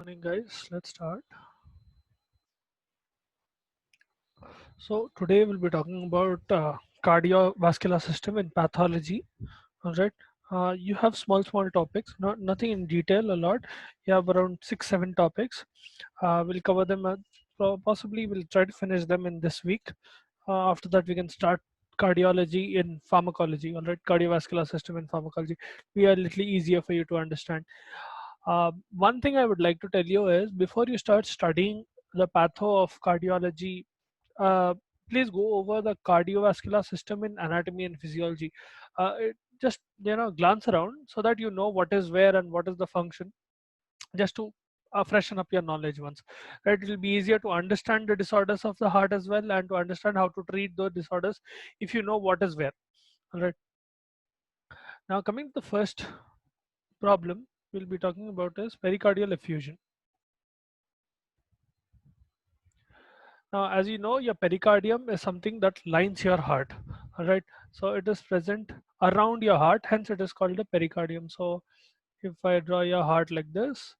Morning, guys. Let's start. So today we'll be talking about cardiovascular system in pathology. All right. You have small topics, not nothing in detail a lot. You have around 6, 7 topics. We'll cover them. Possibly we'll try to finish them in this week. After that, we can start cardiology in pharmacology. All right, cardiovascular system in pharmacology. Be a little easier for you to understand. One thing I would like to tell you is before you start studying the patho of cardiology, uh, please go over the cardiovascular system in anatomy and physiology. Just glance around so that you know what is where and what is the function, just to freshen up your knowledge once. Right, it will be easier to understand the disorders of the heart as well, and to understand how to treat those disorders if you know what is where. All right. Now coming to the first problem we'll be talking about is pericardial effusion. Now, as you know, your pericardium is something that lines your heart. All right. So it is present around your heart, hence it is called the pericardium. So if I draw your heart like this,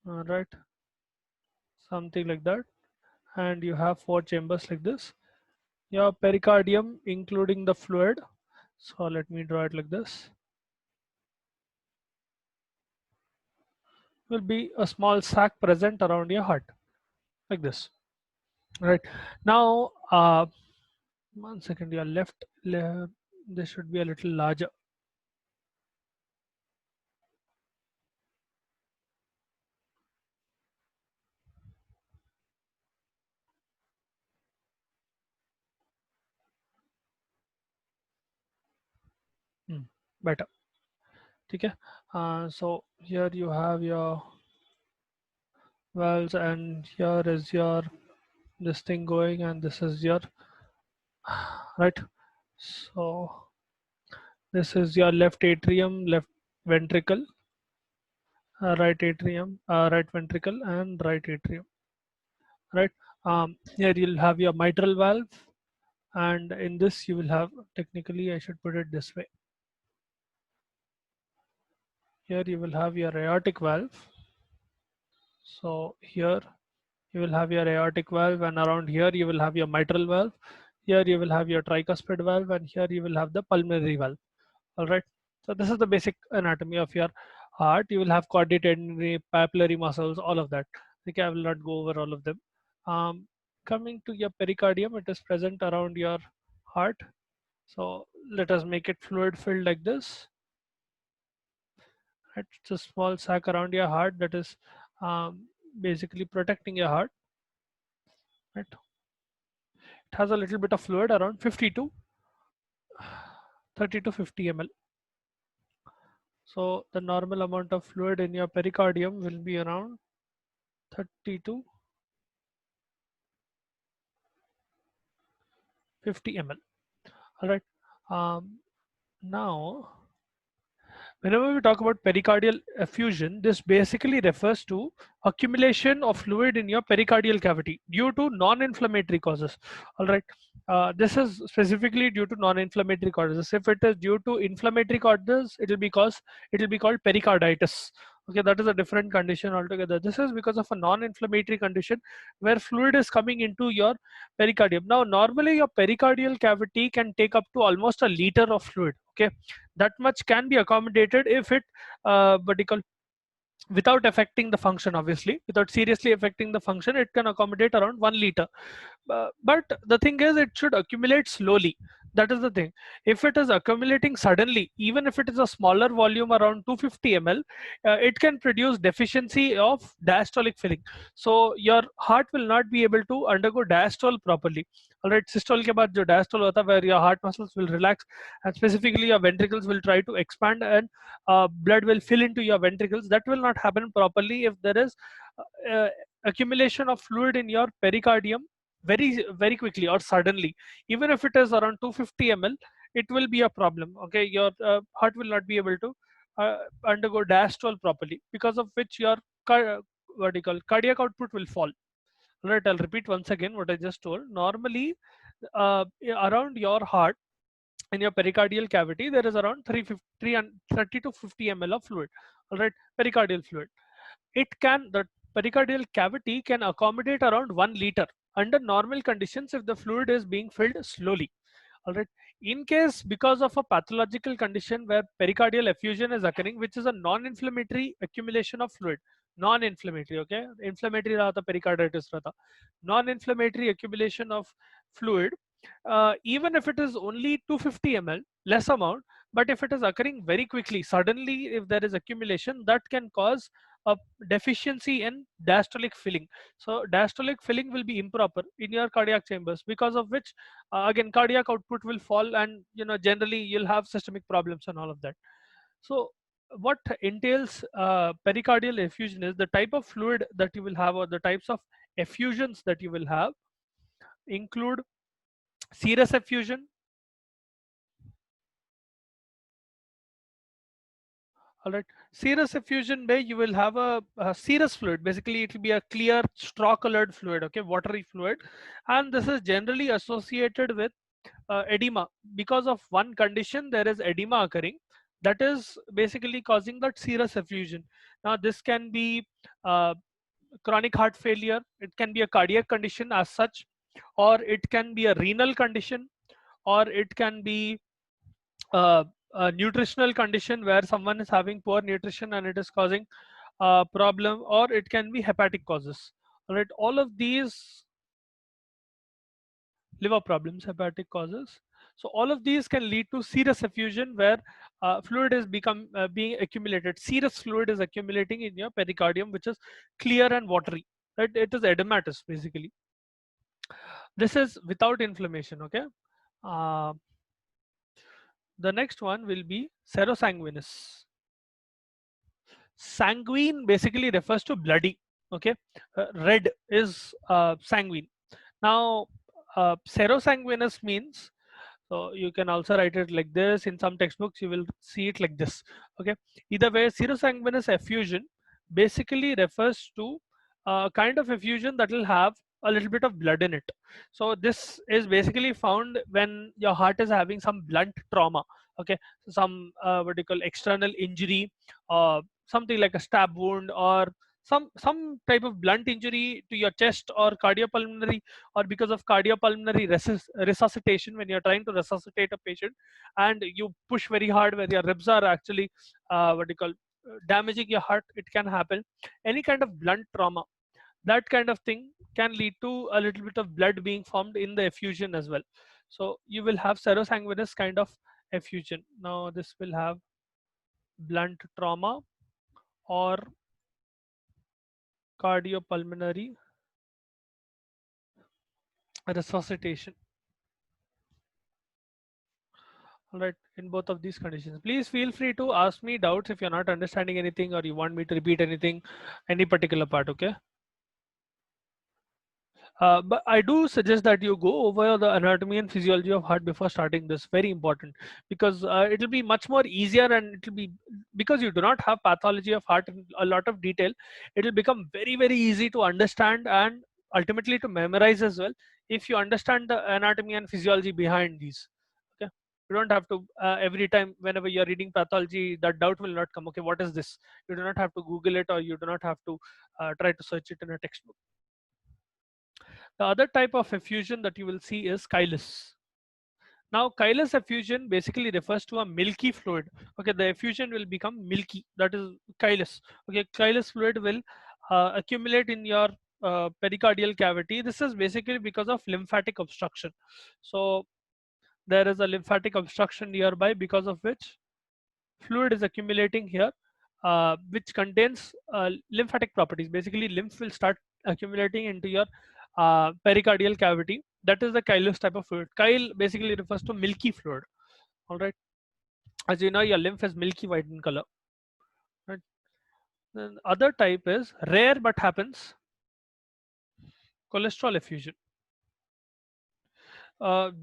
all right, something like that, and you have 4 chambers like this, your pericardium, including the fluid. So let me draw it like this. Will be a small sac present around your heart, like this. Right. Now, 1 second, your this should be a little larger. Better. Okay. So here you have your valves, and here is your this thing going, and this is your right. So this is your left atrium, left ventricle, right atrium, right ventricle, and right atrium. Right. Here you'll have your mitral valve, and in this you will have, technically I should put it this way. Here you will have your aortic valve. So here you will have your aortic valve, and around here you will have your mitral valve. Here you will have your tricuspid valve, and here you will have the pulmonary valve. All right. So this is the basic anatomy of your heart. You will have quadrilateral, papillary muscles, all of that. Okay, I will not go over all of them. Coming to your pericardium, it is present around your heart. So let us make it fluid filled like this. Right? It's a small sac around your heart that is basically protecting your heart. Right? It has a little bit of fluid around 50 to 30 to 50 ml. So the normal amount of fluid in your pericardium will be around 30 to 50 ml. All right. Now, whenever we talk about pericardial effusion, this basically refers to accumulation of fluid in your pericardial cavity due to non-inflammatory causes. All right. This is specifically due to non-inflammatory causes. If it is due to inflammatory causes, it will be called pericarditis. Okay, that is a different condition altogether. This is because of a non-inflammatory condition where fluid is coming into your pericardium. Now, normally your pericardial cavity can take up to almost a liter of fluid. Okay, that much can be accommodated if it what do you call, without affecting the function. Obviously, without seriously affecting the function, it can accommodate around 1 liter. But the thing is, it should accumulate slowly. That is the thing. If it is accumulating suddenly, even if it is a smaller volume around 250 ml, it can produce deficiency of diastolic filling. So your heart will not be able to undergo diastole properly. All right, systole के बाद जो diastole होता है, where your heart muscles will relax, and specifically your ventricles will try to expand, and blood will fill into your ventricles. That will not happen properly if there is uh, accumulation of fluid in your pericardium very quickly or suddenly. Even if it is around 250 ml, it will be a problem. Okay, your heart will not be able to undergo diastole properly, because of which your what do you call, cardiac output will fall. All right, I'll repeat once again what I just told. Normally, around your heart, in your pericardial cavity, there is around 350 and 30 to 50 ml of fluid. All right, pericardial fluid. The pericardial cavity can accommodate around 1 liter under normal conditions if the fluid is being filled slowly. All right. In case because of a pathological condition where pericardial effusion is occurring, which is a non-inflammatory accumulation of fluid, non-inflammatory, okay, inflammatory rata pericarditis rata, non-inflammatory accumulation of fluid, even if it is only 250 ml, less amount, but if it is occurring very quickly, suddenly, if there is accumulation, that can cause a deficiency in diastolic filling. So diastolic filling will be improper in your cardiac chambers, because of which again cardiac output will fall, and generally you'll have systemic problems and all of that. So what entails pericardial effusion is the type of fluid that you will have, or the types of effusions that you will have include serous effusion. All right. Serous effusion where you will have a serous fluid. Basically, it will be a clear straw-colored fluid, okay, watery fluid, and this is generally associated with edema. Because of one condition, there is edema occurring. That is basically causing that serous effusion. Now, this can be uh, chronic heart failure. It can be a cardiac condition as such, or it can be a renal condition, or it can be a nutritional condition where someone is having poor nutrition and it is causing a problem, or it can be hepatic causes. All right, all of these, liver problems, hepatic causes. So all of these can lead to serous effusion where fluid is being accumulated. Serous fluid is accumulating in your pericardium, which is clear and watery. Right? It is edematous basically. This is without inflammation. Okay. Uh, the next one will be serosanguinous. Sanguine basically refers to bloody. Okay, red is sanguine. Now, serosanguinous means, so you can also write it like this. In some textbooks, you will see it like this. Okay, either way, serosanguinous effusion basically refers to a kind of effusion that will have a little bit of blood in it. So this is basically found when your heart is having some blunt trauma. Okay, so some what do you call external injury, something like a stab wound, or some type of blunt injury to your chest or cardiopulmonary, or because of cardiopulmonary resuscitation, when you're trying to resuscitate a patient and you push very hard where your ribs are actually what do you call damaging your heart, it can happen. Any kind of blunt trauma, that kind of thing can lead to a little bit of blood being formed in the effusion as well. So you will have serosanguinous kind of effusion. Now this will have blunt trauma or cardiopulmonary resuscitation. All right, in both of these conditions, please feel free to ask me doubts if you're not understanding anything or you want me to repeat anything, any particular part. Okay. But I do suggest that you go over the anatomy and physiology of heart before starting this. Very important, because it will be much more easier, and it will be, because you do not have pathology of heart in a lot of detail, it will become very easy to understand and ultimately to memorize as well, if you understand the anatomy and physiology behind these. Okay. You don't have to every time whenever you're reading pathology, that doubt will not come. Okay, what is this? You do not have to Google it, or you do not have to try to search it in a textbook. The other type of effusion that you will see is chylous. Now, chylous effusion basically refers to a milky fluid. Okay, the effusion will become milky. That is chylous. Okay, chylous fluid will accumulate in your pericardial cavity. This is basically because of lymphatic obstruction. So there is a lymphatic obstruction nearby, because of which fluid is accumulating here, which contains lymphatic properties. Basically, lymph will start accumulating into your pericardial cavity. That is the chylous type of fluid. Chyle basically refers to milky fluid. All right. As you know, your lymph is milky white in color. Right. Then other type is rare but happens, cholesterol effusion.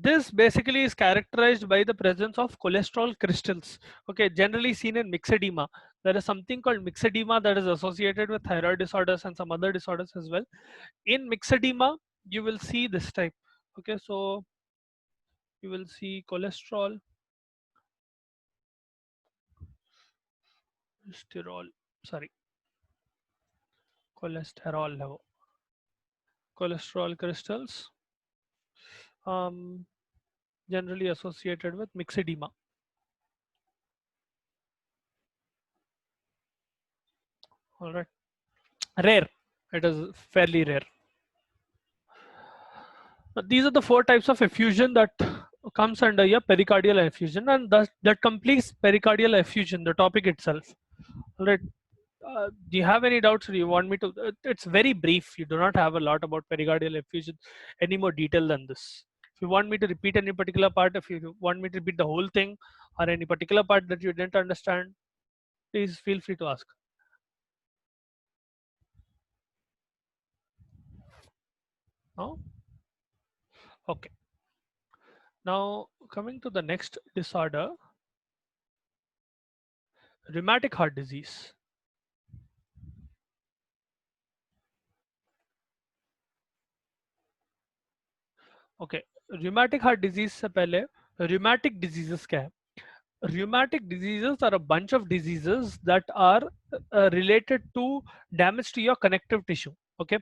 This basically is characterized by the presence of cholesterol crystals. Okay, generally seen in myxedema. There is something called myxedema that is associated with thyroid disorders and some other disorders as well. In myxedema, you will see this type. Okay, so you will see cholesterol, sterol, sorry. cholesterol level, cholesterol crystals, um, generally associated with myxedema. All right, rare. It is fairly rare. These are the four types of effusion that comes under your pericardial effusion, and that completes pericardial effusion, the topic itself. All right. Do you have any doubts, or do you want me to? It's very brief. You do not have a lot about pericardial effusion, any more detail than this. If you want me to repeat any particular part, if you want me to repeat the whole thing, or any particular part that you didn't understand, please feel free to ask. No? Okay. Now, coming to the next disorder, rheumatic heart disease. Okay, rheumatic heart disease से पहले rheumatic diseases क्या है? Rheumatic diseases are a bunch of diseases that are related to damage to your connective tissue. Okay,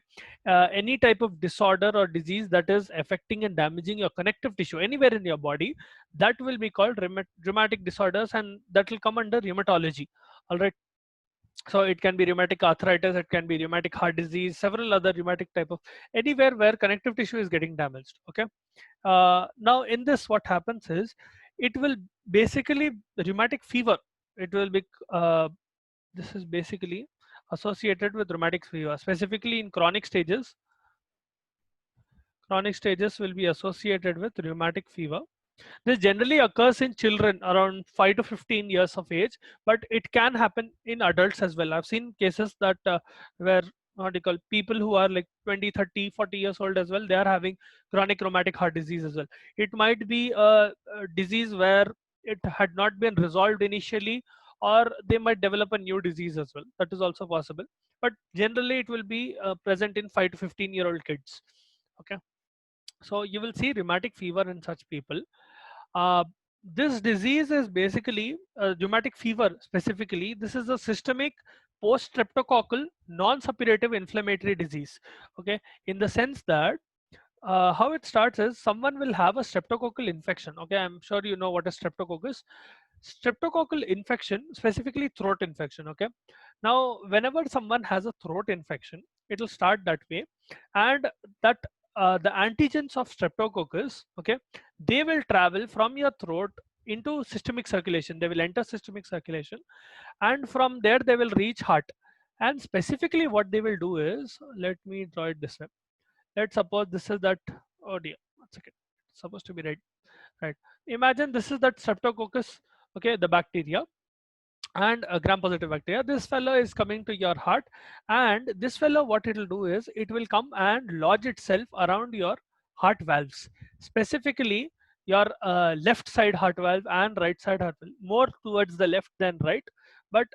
any type of disorder or disease that is affecting and damaging your connective tissue anywhere in your body, that will be called rheumatic disorders, and that will come under rheumatology. All right. So it can be rheumatic arthritis, it can be rheumatic heart disease, several other rheumatic type of, anywhere where connective tissue is getting damaged. Okay. Now in this, what happens is, it will basically, rheumatic fever, it will be this is basically associated with rheumatic fever, specifically in chronic stages. Chronic stages will be associated with rheumatic fever. This generally occurs in children around 5 to 15 years of age, but it can happen in adults as well. I've seen cases that where, what do you call, people who are like 20, 30, 40 years old as well, they are having chronic rheumatic heart disease as well. It might be a disease where it had not been resolved initially, or they might develop a new disease as well. That is also possible. But generally, it will be present in 5 to 15-year-old kids. Okay. So you will see rheumatic fever in such people. uh, this disease is basically rheumatic fever specifically. This is a systemic post-streptococcal non-suppurative inflammatory disease. Okay, in the sense that how it starts is, someone will have a streptococcal infection. Okay, I'm sure you know what a streptococcus. Streptococcal infection, specifically throat infection. Okay, now whenever someone has a throat infection, it will start that way, and that the antigens of streptococcus, okay, they will travel from your throat into systemic circulation. They will enter systemic circulation, and from there they will reach heart. And specifically what they will do is, let me draw it this way. Let's suppose this is that, oh dear, 1 second, it's supposed to be right. Imagine this is that streptococcus, okay, the bacteria, and a gram positive bacteria. This fellow is coming to your heart, and this fellow, what it will do is, it will come and lodge itself around your heart valves, specifically your left side heart valve and right side heart valve, more towards the left than right. But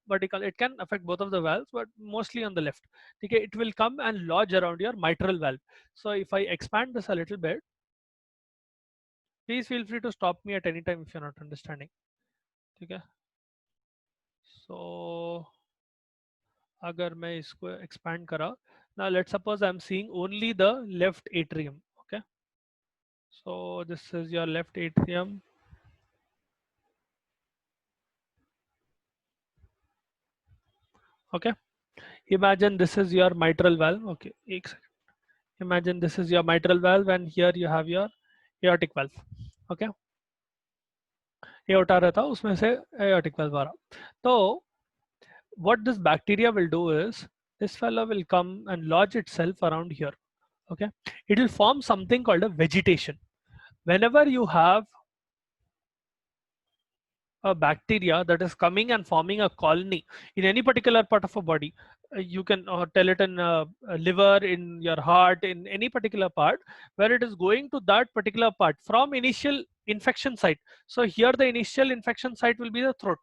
what you call, it can affect both of the valves, but mostly on the left. Okay, it will come and lodge around your mitral valve. So if I expand this a little bit, please feel free to stop me at any time if you're not understanding. Okay, so अगर मैं इसको expand करा, now let's suppose I'm seeing only the left atrium. Okay, so this is your left atrium. Okay, imagine this is your mitral valve. Okay, एक second. Imagine this is your mitral valve, and here you have your aortic valve. Okay, aorta रहता, उसमें से aortic valve आ रहा. तो what this bacteria will do is, this fellow will come and lodge itself around here. Okay, it will form something called a vegetation. Whenever you have a bacteria that is coming and forming a colony in any particular part of a body, you can tell it in liver, in your heart, in any particular part, where it is going to that particular part from initial infection site. So here the initial infection site will be the throat.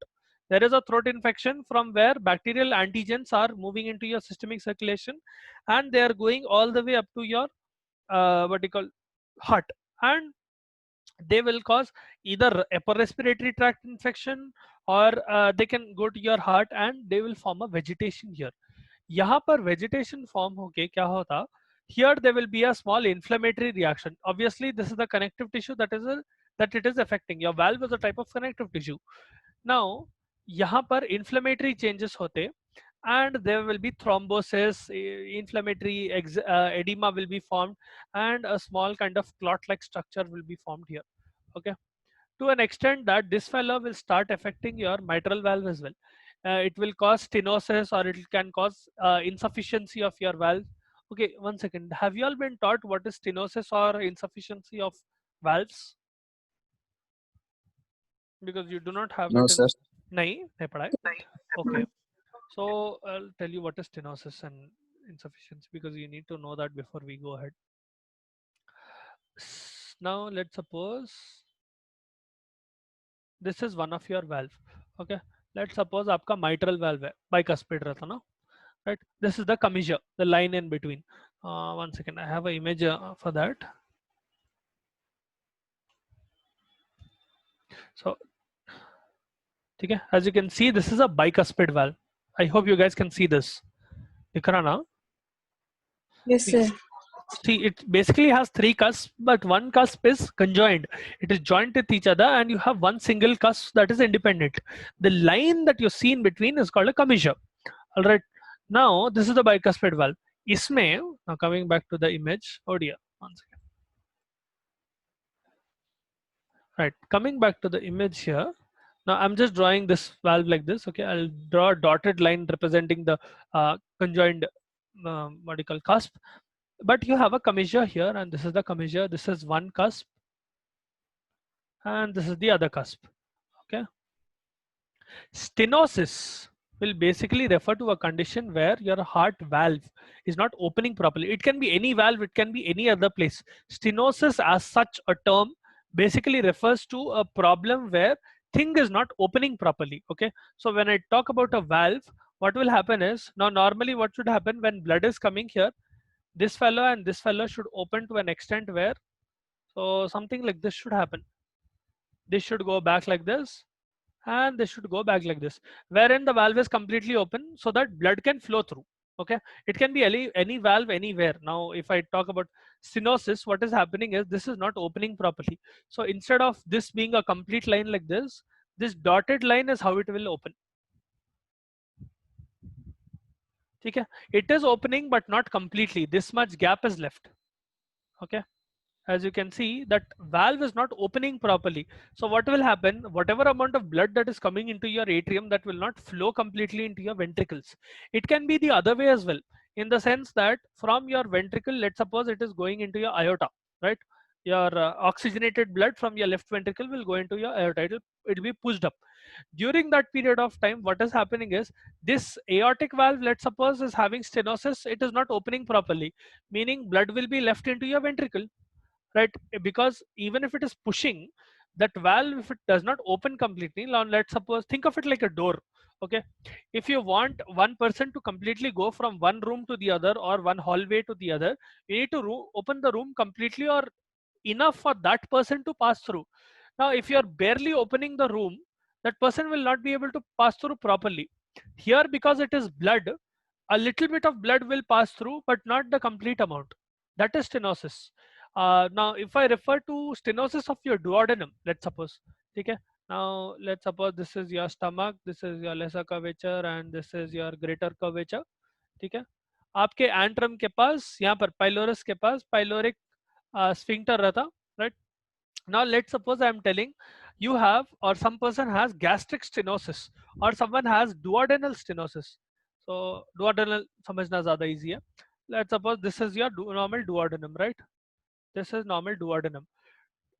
There is a throat infection from where bacterial antigens are moving into your systemic circulation, and they are going all the way up to your what you call heart, and they will cause either upper respiratory tract infection, or they can go to your heart and they will form a vegetation here. यहाँ पर vegetation form होके क्या होता, here there will be a small inflammatory reaction. Obviously this is the connective tissue that it is affecting. Your valve is a type of connective tissue. Now यहाँ पर inflammatory changes होते, and there will be thrombosis, inflammatory edema will be formed, and a small kind of clot like structure will be formed here. Okay, to an extent that this fellow will start affecting your mitral valve as well. It will cause stenosis, or it can cause insufficiency of your valve. Okay, one second, have you all been taught what is stenosis or insufficiency of valves? Because you do not have No, it in sir. nahi padha hai? Okay, so I'll tell you what is stenosis and insufficiency, because you need to know that before we go ahead. Now let's suppose this is one of your valve. Okay, let's suppose आपका mitral valve है, bicuspid रहता ना, right? This is the commissure, the line in between. One second, I have an image for that. So okay, as you can see, this is a bicuspid valve. I hope you guys can see this. दिख रहा ना? Yes, sir. See, it basically has three cusps, but one cusp is conjoined. It is joined with each other, and you have one single cusp that is independent. The line that you see in between is called a commissure. All right. Now this is the bicuspid valve. Isme, now coming back to the image. Oh dear. One second. Right. Coming back to the image here. Now I'm just drawing this valve like this. Okay. I'll draw a dotted line representing the conjoined what do you call cusp. But you have a commissure here, and this is the commissure. This is one cusp, and this is the other cusp. Okay. Stenosis will basically refer to a condition where your heart valve is not opening properly. It can be any valve, it can be any other place. Stenosis as such a term basically refers to a problem where thing is not opening properly. Okay, so when I talk about a valve, what will happen is, now normally what should happen when blood is coming here, this fellow and this fellow should open to an extent where, so something like this should happen. This should go back like this, and they should go back like this, wherein the valve is completely open so that blood can flow through. Okay, it can be any valve anywhere. Now if I talk about stenosis, what is happening is this is not opening properly. So instead of this being a complete line like this dotted line is how it will open. Okay, it is opening but not completely. This much gap is left. Okay, as you can see, that valve is not opening properly. So what will happen, whatever amount of blood that is coming into your atrium, that will not flow completely into your ventricles. It can be the other way as well, in the sense that from your ventricle, let's suppose it is going into your aorta, right? Your oxygenated blood from your left ventricle will go into your aorta. It'll be pushed up. During that period of time, what is happening is this aortic valve, let's suppose, is having stenosis. It is not opening properly, meaning blood will be left into your ventricle, right? Because even if it is pushing, that valve, if it does not open completely, now let's suppose, think of it like a door. Okay, if you want one person to completely go from one room to the other or one hallway to the other, you need to open the room completely or enough for that person to pass through. Now if you're barely opening the room, that person will not be able to pass through properly. Here, because it is blood, a little bit of blood will pass through, but not the complete amount. That is stenosis. Now if I refer to stenosis of your duodenum, let's suppose, okay, now let's suppose this is your stomach, this is your lesser curvature, and this is your greater curvature. ठीक है, आपके antrum के पास, यहाँ पर pylorus के पास pyloric sphincter रहता, right? Now let's suppose I am telling you have, or some person has gastric stenosis, or someone has duodenal stenosis. So duodenal समझना ज़्यादा easy है. Let's suppose this is your normal duodenum, right? This is normal duodenum.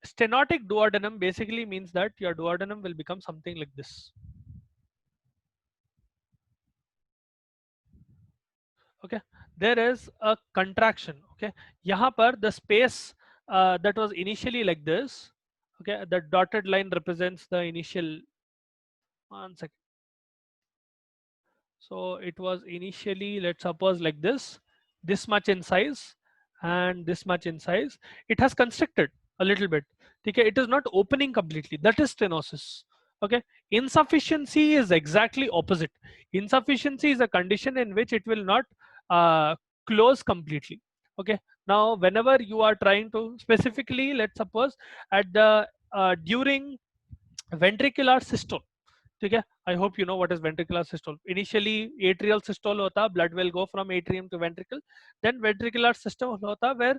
Stenotic duodenum basically means that your duodenum will become something like this. Okay, there is a contraction. Okay, यहाँ पर the space that was initially like this, okay, the dotted line represents the initial, one second. So it was initially, let's suppose, like this much in size and this much in size. It has constricted a little bit. Okay, it is not opening completely. That is stenosis. Okay, insufficiency is exactly opposite. Insufficiency is a condition in which it will not uh, close completely. Okay, now whenever you are trying to specifically, let's suppose at the during ventricular systole, ठीक है, I hope you know what is ventricular systole. Initially atrial systole hota, blood will go from atrium to ventricle. Then ventricular systole hota, where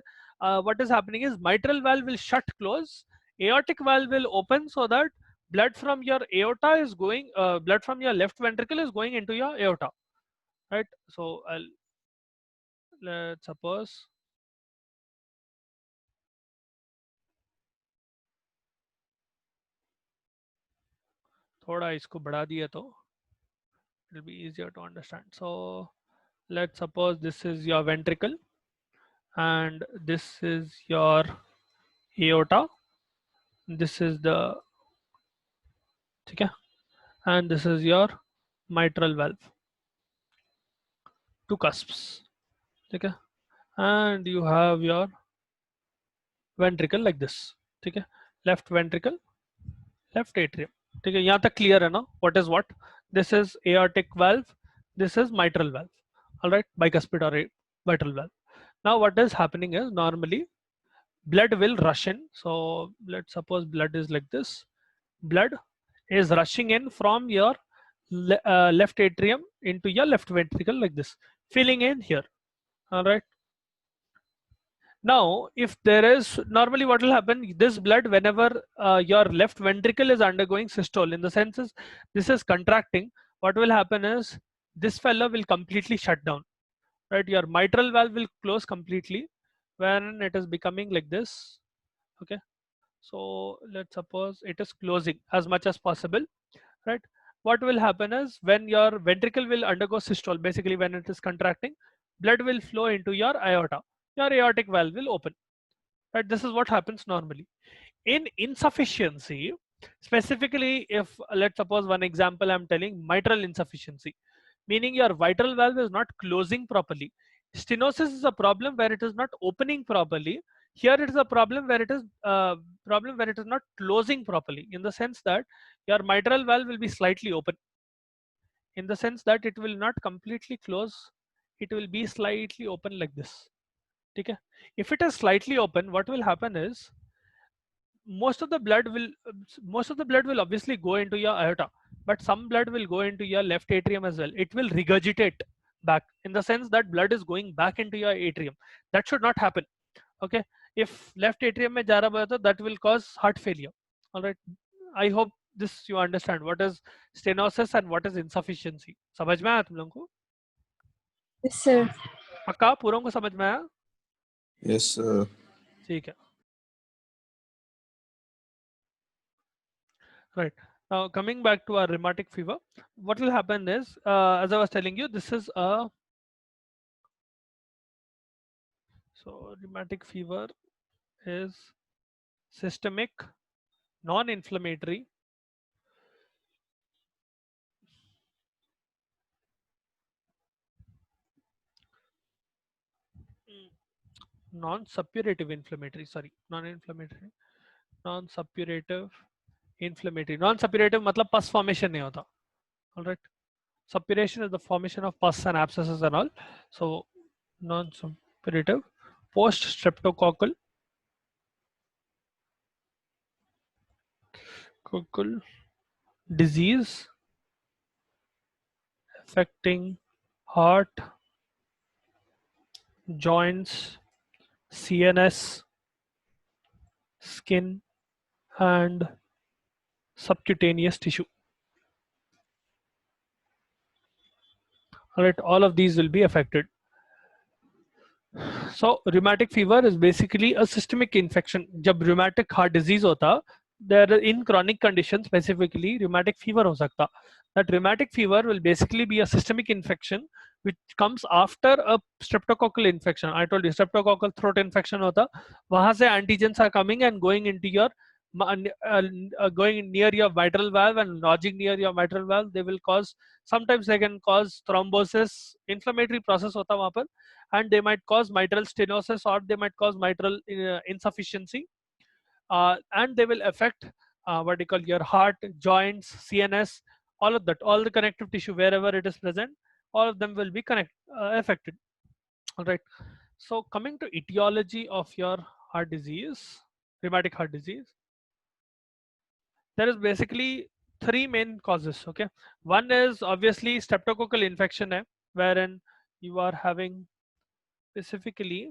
what is happening is mitral valve will shut close, aortic valve will open, so that blood from your aorta is going, blood from your left ventricle is going into your aorta, right? So let's suppose थोड़ा इसको बढ़ा दिया तो it will be easier to understand. So let's suppose this is your ventricle and this is your aorta, this is the, ठीक है, and this is your mitral valve, two cusps, ठीक है, and you have your ventricle like this, ठीक है, left ventricle, left atrium, ठीक है, यहाँ तक clear है ना, what is what? This is aortic valve, this is mitral valve, all right, bicuspid or mitral valve. Now what is happening is normally blood will rush in. So let's suppose blood is like this. Blood is rushing in from your left atrium into your left ventricle like this, filling in here. All right. Now, if there is normally what will happen, this blood, whenever your left ventricle is undergoing systole, in the sense is this is contracting, what will happen is this fellow will completely shut down, right? Your mitral valve will close completely when it is becoming like this. Okay. So let's suppose it is closing as much as possible, right? What will happen is when your ventricle will undergo systole, basically when it is contracting, blood will flow into your aorta. Your aortic valve will open, right? This is what happens normally. In insufficiency, specifically if let's suppose one example I'm telling, mitral insufficiency, meaning your mitral valve is not closing properly. Stenosis is a problem where it is not opening properly. Here it is a problem where it is not closing properly, in the sense that your mitral valve will be slightly open, in the sense that it will not completely close, it will be slightly open like this. Okay? If it is slightly open, what will happen is most of the blood will obviously go into your aorta, but some blood will go into your left atrium as well. It will regurgitate back, in the sense that blood is going back into your atrium. That should not happen. Okay, if left atrium mein ja raha hai, that will cause heart failure. All right, I hope this you understand what is stenosis and what is insufficiency. समझ में आया तुम लोगों को? Yes, sir. पक्का पूरों को समझ में आया? Yes, sir. ठीक है. Right. Now coming back to our rheumatic fever, what will happen is, as I was telling you, this is a, so rheumatic fever is systemic, non-inflammatory, non-suppurative inflammatory, sorry, non-inflammatory, non-suppurative inflammatory. Non-suppurative मतलब pus formation नहीं होता. All right. Suppuration is the formation of pus and abscesses and all. So non-suppurative, post-streptococcal disease affecting heart, joints, CNS, skin, and subcutaneous tissue. All right, all of these will be affected. So rheumatic fever is basically a systemic infection. जब rheumatic heart disease होता, there in chronic conditions, specifically rheumatic fever हो सकता. That rheumatic fever will basically be a systemic infection which comes after a streptococcal infection. I told you streptococcal throat infection होता, वहाँ से antigens are coming and going into your going near your mitral valve and lodging near your mitral valve. They will cause, sometimes they can cause thrombosis, inflammatory process होता वहाँ पर, and they might cause mitral stenosis or they might cause mitral insufficiency, and they will affect what do you call, your heart, joints, CNS, all of that, all the connective tissue wherever it is present, all of them will be affected. All right. So coming to etiology of your heart disease, rheumatic heart disease, there is basically three main causes. Okay, one is obviously streptococcal infection, wherein you are having specifically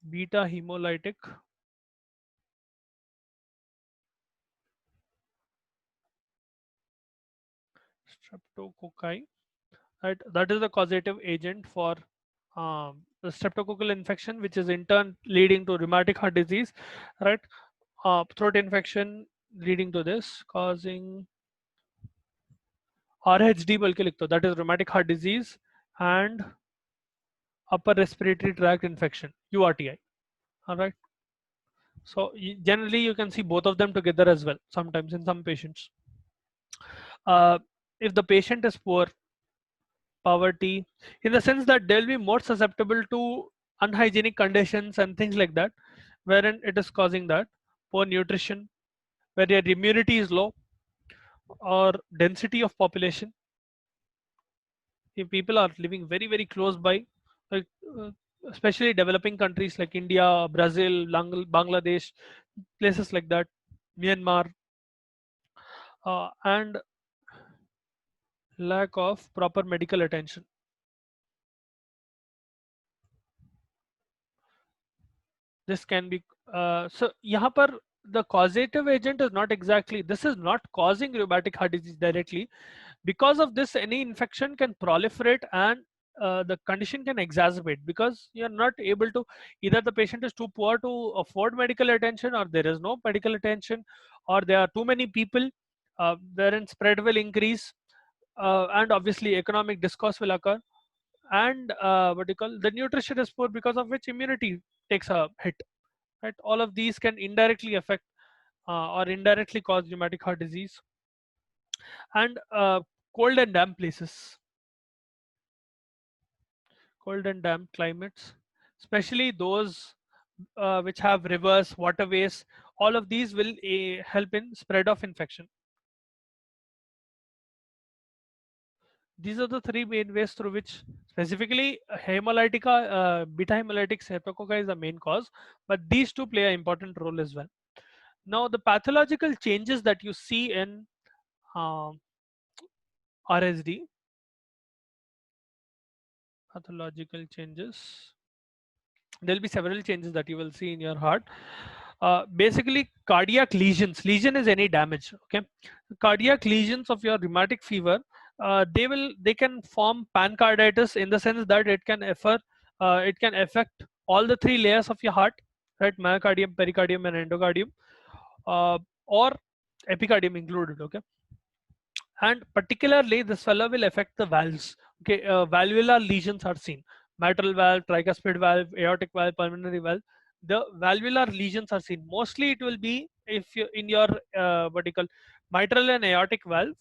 beta hemolytic streptococci, right? That is the causative agent for the streptococcal infection, which is in turn leading to rheumatic heart disease, right? Throat infection leading to this, causing RHD बोल के लिख दो, that is rheumatic heart disease and upper respiratory tract infection, URTI. All right. So generally you can see both of them together as well sometimes in some patients. If the patient is poor, poverty, in the sense that they'll be more susceptible to unhygienic conditions and things like that, wherein it is causing that. Poor nutrition, where your immunity is low, or density of population. If people are living very, very close by, like, especially developing countries like India, Brazil, Bangladesh, places like that, Myanmar, and lack of proper medical attention. This can be so यहाँ पर the causative agent is not exactly, this is not causing rheumatic heart disease directly. Because of this, any infection can proliferate and the condition can exacerbate, because you're not able to, either the patient is too poor to afford medical attention, or there is no medical attention, or there are too many people, wherein spread will increase, and obviously economic discourse will occur, and what do you call, the nutrition is poor, because of which immunity takes a hit, right? All of these can indirectly affect or indirectly cause rheumatic heart disease. And cold and damp places, cold and damp climates, especially those which have rivers, waterways, all of these will help in spread of infection. These are the three main ways through which, specifically beta hemolytic streptococci is the main cause, but these two play an important role as well. Now, the pathological changes that you see in RSD, pathological changes, there'll be several changes that you will see in your heart. Basically, cardiac lesions. Lesion is any damage. Okay, cardiac lesions of your rheumatic fever. They can form pancarditis, in the sense that it can affect all the three layers of your heart, right? Myocardium, pericardium, and endocardium, or epicardium included. Okay, and particularly this fellow will affect the valves. Okay, valvular lesions are seen: mitral valve, tricuspid valve, aortic valve, pulmonary valve. The valvular lesions are seen mostly. It will be if you in your what do you call, mitral and aortic valve,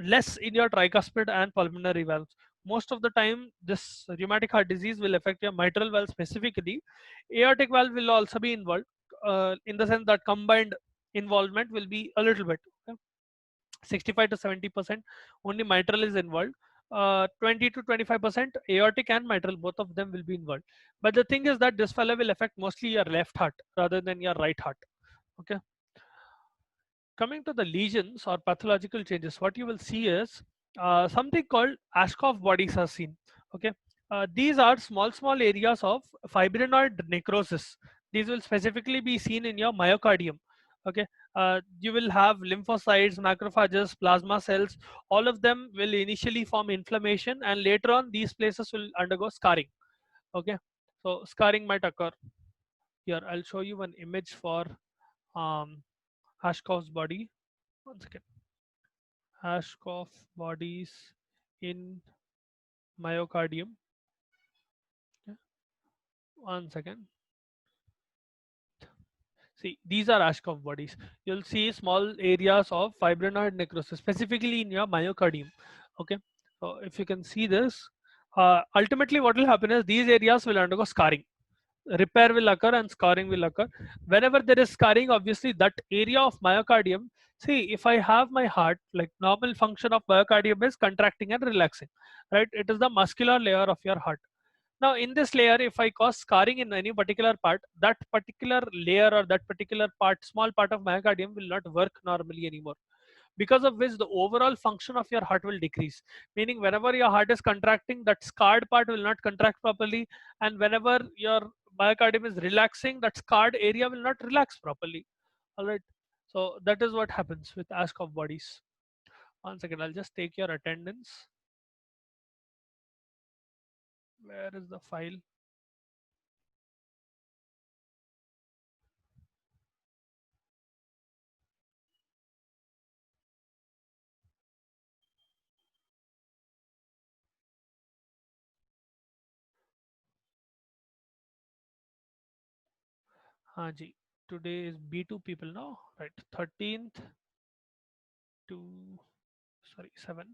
less in your tricuspid and pulmonary valves. Most of the time this rheumatic heart disease will affect your mitral valve specifically. Aortic valve will also be involved, in the sense that combined involvement will be a little bit. Okay? 65 to 70% only mitral is involved. 20 to 25% aortic and mitral, both of them will be involved. But the thing is that this fellow will affect mostly your left heart rather than your right heart. Okay. Coming to the lesions or pathological changes, what you will see is something called Ashkoff bodies are seen. Okay. These are small areas of fibrinoid necrosis. These will specifically be seen in your myocardium. Okay, you will have lymphocytes, macrophages, plasma cells. All of them will initially form inflammation, and later on these places will undergo scarring. Okay, so scarring might occur. Here I'll show you one image for Ashkoff's body. One second. Ashkoff bodies in myocardium. Okay. One second. See, these are Ashkoff bodies. You'll see small areas of fibrinoid necrosis, specifically in your myocardium. Okay, so if you can see this, ultimately what will happen is these areas will undergo scarring. Repair will occur and scarring will occur. Whenever there is scarring, obviously that area of myocardium, see, if I have my heart, like normal function of myocardium is contracting and relaxing, right? It is the muscular layer of your heart. Now in this layer, if I cause scarring in any particular part, that particular layer or that particular part, small part of myocardium will not work normally anymore, because of which the overall function of your heart will decrease. Meaning whenever your heart is contracting, that scarred part will not contract properly, and whenever your myocardium is relaxing, that scarred area will not relax properly. All right. So that is what happens with Ashkoff bodies. One second, I'll just take your attendance. Where is the file? Ji, today is B2 people now, right? 13th to, sorry, 7,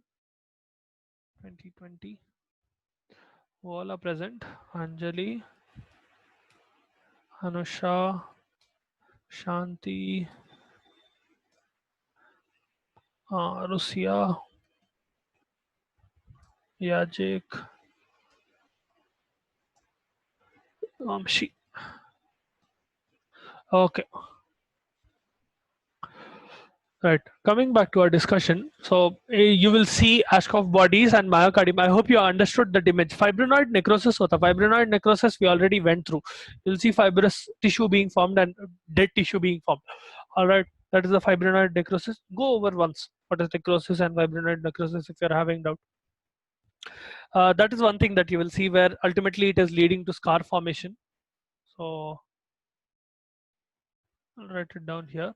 2020. All are present. Anjali, Anusha, Shanti, Rusia, Yajik, she. Okay. Right. Coming back to our discussion, so you will see Ashkoff bodies and myocardium. I hope you understood the image. Fibrinoid necrosis hota. Fibrinoid necrosis we already went through. You'll see fibrous tissue being formed and dead tissue being formed. All right. That is the fibrinoid necrosis. Go over once what is necrosis and fibrinoid necrosis if you're having doubt. That is one thing that you will see where ultimately it is leading to scar formation. So I'll write it down here.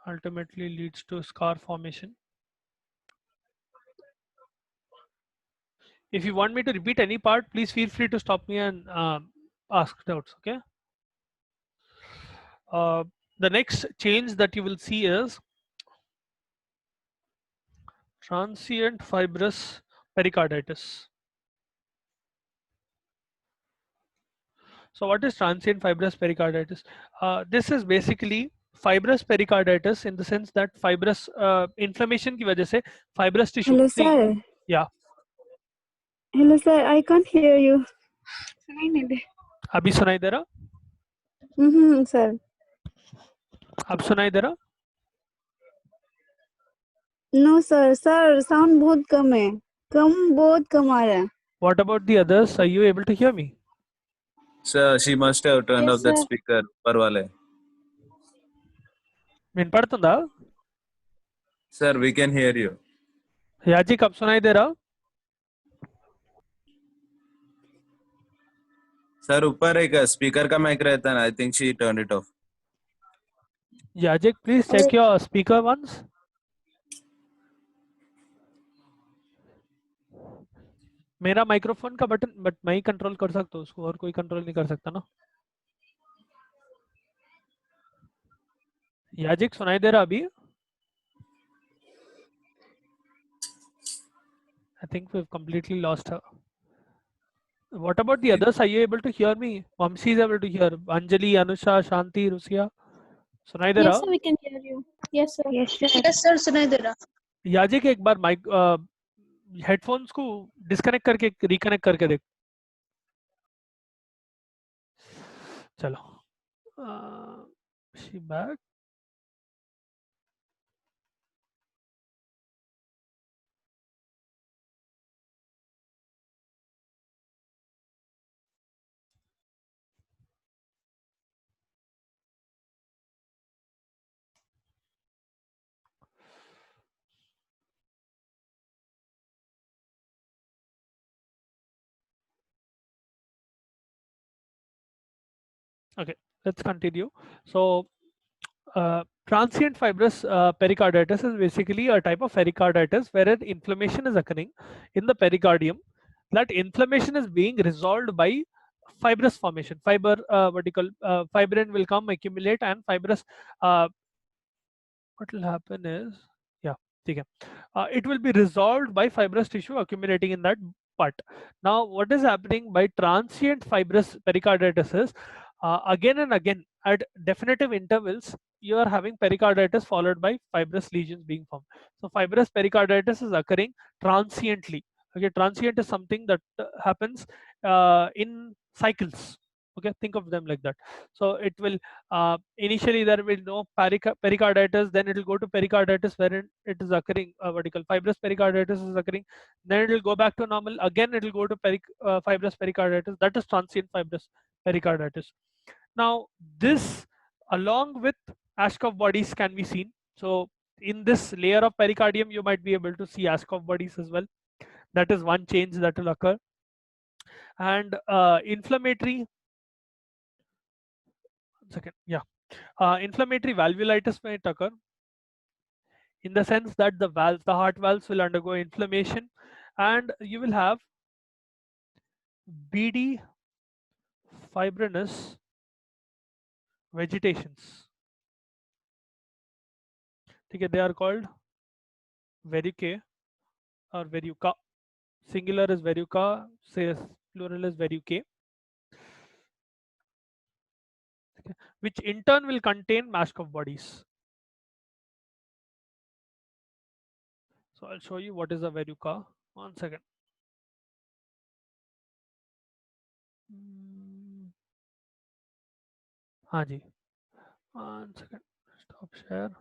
Ultimately leads to scar formation. If you want me to repeat any part, please feel free to stop me and ask doubts. Okay. The next change that you will see is transient fibrous pericarditis. So what is transient fibrous pericarditis? This is basically fibrous pericarditis in the sense that fibrous inflammation की वजह से fibrous tissue. Hello, sir. Yeah. Hello, sir. I can't hear you. अभी सुनाई दे रहा? Sir. अब सुनाई दे रहा? No, sir. Sir, sound बहुत कम है. बहुत कम आ रहा है. What about the others? Are you able to hear me? Sir, she must have turned Yes, off that sir. speaker. Parvale. వినపడుతుందా? Sir, we can hear you. याजिक अब सुनाई दे रहा? Sir, ऊपर एक speaker का mic रहता है ना. I think she turned it off. याजिक, please check your speaker once. मेरा माइक्रोफोन का बटन बट मैं ही कंट्रोल कर सकता हूँ उसको, और कोई कंट्रोल नहीं कर सकता ना. याजिक सुनाई दे रहा अभी? I think we've completely lost her. What about the others? Are you able to hear me? Vamsi is able to hear. Anjali, Anusha, Shanti, Rusia. सुनाई दे Yes, रहा? sir, we can hear you. Yes, sir. Yes, sir. Yes, sir, सुनाई दे रहा. याजिक एक बार mic headphones को disconnect करके reconnect करके देख. चलो. She back? Okay, let's continue. So transient fibrous pericarditis is basically a type of pericarditis wherein inflammation is occurring in the pericardium. That inflammation is being resolved by fibrous formation. Fiber, fibrin will come, accumulate, and fibrous. What will happen is, yeah, it will be resolved by fibrous tissue accumulating in that part. Now what is happening by transient fibrous pericarditis is again and again at definitive intervals you are having pericarditis followed by fibrous lesions being formed. So fibrous pericarditis is occurring transiently. Okay, transient is something that happens in cycles. Okay, think of them like that. So it will initially there will no pericarditis, then it will go to pericarditis wherein it is occurring vertical fibrous pericarditis is occurring, then it will go back to normal, again it will go to fibrous pericarditis. That is transient fibrous pericarditis. Now this along with Ashkoff bodies can be seen. So in this layer of pericardium you might be able to see Ashkoff bodies as well. That is one change that will occur. And inflammatory inflammatory valvulitis might occur in the sense that the heart valves will undergo inflammation, and you will have beady fibrinous vegetations. Okay, they are called verrucae or verruca. Singular is verruca, says plural is verrucae. Okay, which in turn will contain Ashkoff bodies. So I'll show you what is a verruca. 1 second. Haji. 1 second. Stop share.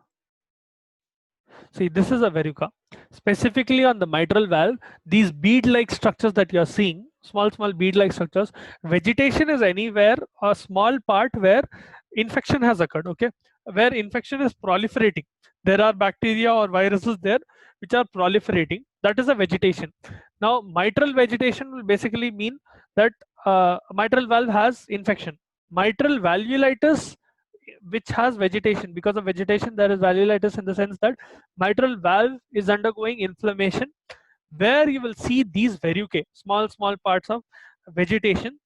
See, this is a verruca. Specifically on the mitral valve, these bead-like structures that you are seeing, small bead-like structures, vegetation is anywhere a small part where infection has occurred, okay? Where infection is proliferating. There are bacteria or viruses there which are proliferating. That is a vegetation. Now, mitral vegetation will basically mean that mitral valve has infection. Mitral valvulitis, which has vegetation, because of vegetation there is valvulitis in the sense that mitral valve is undergoing inflammation, where you will see these verrucae, small parts of vegetation.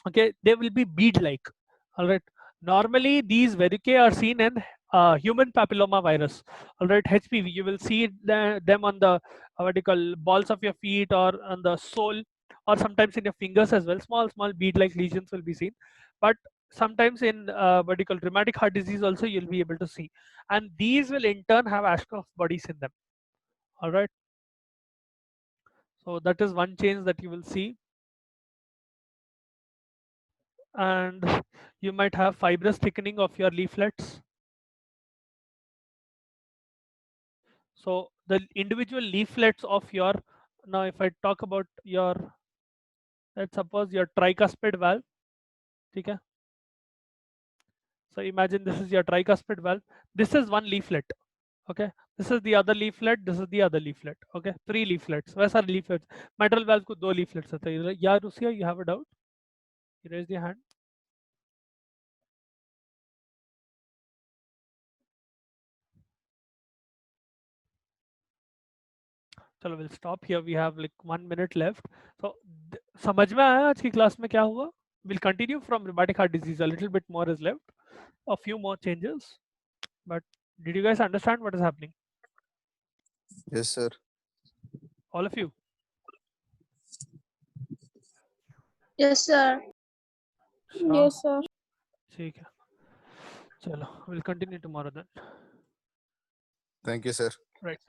Okay, they will be bead like. All right, normally these verrucae are seen in human papilloma virus. All right, HPV, you will see them on the vertical balls of your feet or on the sole, or sometimes in your fingers as well. Small bead like lesions will be seen, but sometimes in vertical rheumatic heart disease also you'll be able to see, and these will in turn have Ashkoff bodies in them. All right, so that is one change that you will see. And you might have fibrous thickening of your leaflets. So the individual leaflets of your, now if I talk about your, let's suppose your tricuspid valve, okay? So imagine this is your tricuspid valve. This is one leaflet, okay? This is the other leaflet, this is the other leaflet, okay? 3 leaflets. Where are leaflets? Mitral valve को 2 leaflets होते हैं. Yeah, Rusia, you have a doubt? You raise your hand. चलो we'll stop here. We have like 1 minute left. So समझ में आया आज की class में क्या हुआ? We'll continue from rheumatic heart disease. A little bit more is left. A few more changes. But did you guys understand what is happening? Yes, sir. All of you? Yes, sir. Sure. Yes, sir. ठीक है. चलो, we'll continue tomorrow then. Thank you, sir. Right.